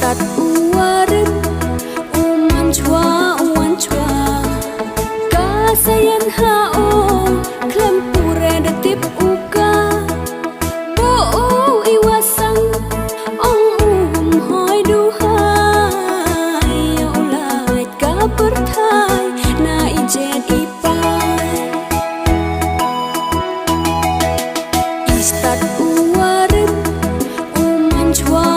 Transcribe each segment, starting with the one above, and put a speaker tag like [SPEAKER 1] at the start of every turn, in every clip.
[SPEAKER 1] Istat uwarin uman chwa kasayan hao klem pure detip uka bo iwasang ong hoi duhai ya ulai ka berthai na ijet ipai Istat uwarin uman chwa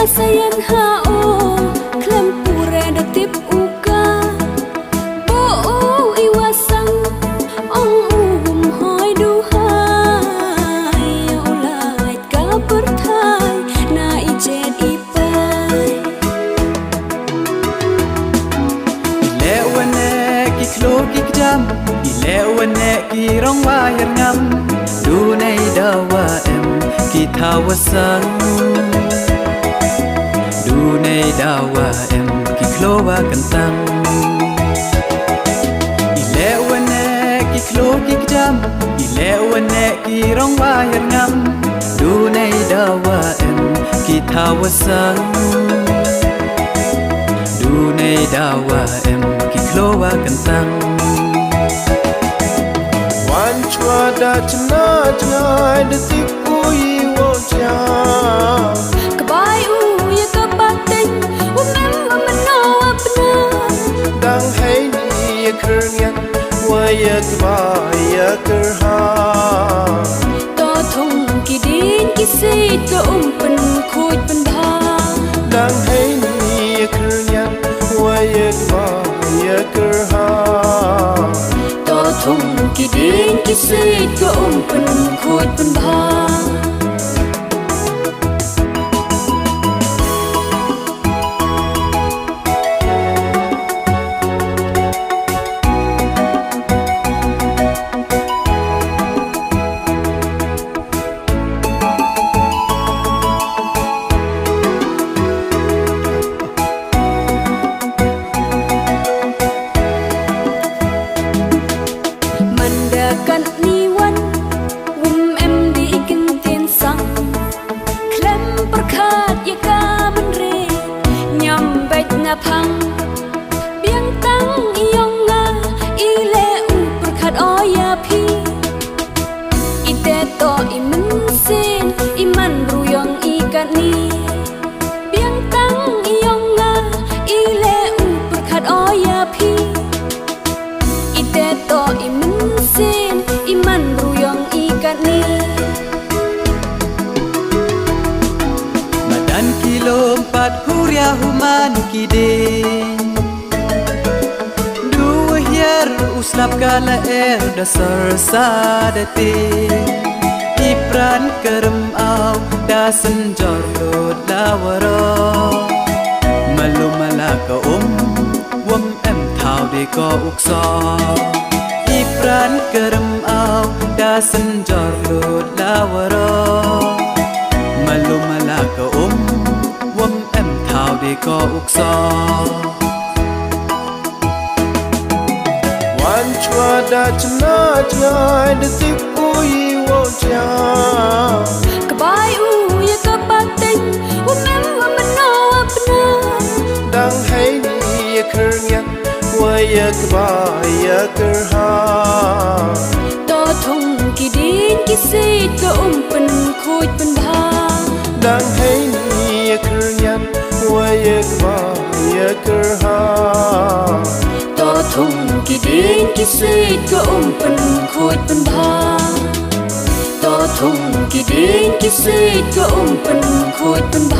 [SPEAKER 1] kasayan hao klem pure detip uka bo iwasang ong hoi duhai ya ulai ka berthai na ijet ipai
[SPEAKER 2] Ilewane ki klo ki jam ilewane ki rong wahir ngam dunai dawa em ki thawasang dunai dawa em ki klo wa kantang ilewane ki klo ki jam ilewane ki rong wahir ngam dunai dawa em ki thawasang dunai dawa em ki klo wa kantang
[SPEAKER 3] wan chwa da chna chna de tik ui wo cha
[SPEAKER 1] kabai ya kapating umem amano apna
[SPEAKER 3] dang hai ni khur nyan wa ya ba ya kar ha
[SPEAKER 1] to thung ki din ki se to pen khoi pen bha
[SPEAKER 3] dang hai ni khur nyan wa ya ba ya kar ha
[SPEAKER 1] to thung ki din ki se to pen khoi pen bha Mandakan niwan em di ikin tin sang klem perkhat ya ka benre nyam bet na phang biang tang iong nga ile u perkhat o ya phi ite to imen sen iman ruyong ikan ni biang tang iong nga ile u perkhat o ya phi ite to imen sen iman ruyong ikan ni
[SPEAKER 2] Madan kilo 4 huria human kidin Dua hier uslap kala dasar sadate Ipran kerem au dasen jorlot lawaro Malu malaka wam em thao de ko ukso Ipran kerem au dasen jorlot lawaro Malu malaka wam em thao de ko ukso
[SPEAKER 3] wan chwa da chna chna de tik ui wo cha
[SPEAKER 1] kabai ya kapating umem amano apna
[SPEAKER 3] dang hai ni khur nyan wa ya ba ya kar ha
[SPEAKER 1] to thung ki din ki se to pen khoi pen bha
[SPEAKER 3] dang hai ni khur nyan wa ya ba ya kar ha
[SPEAKER 1] to thung ki din ki se to pen khoi pen bha to thung ki din ki se to pen khoi pen bha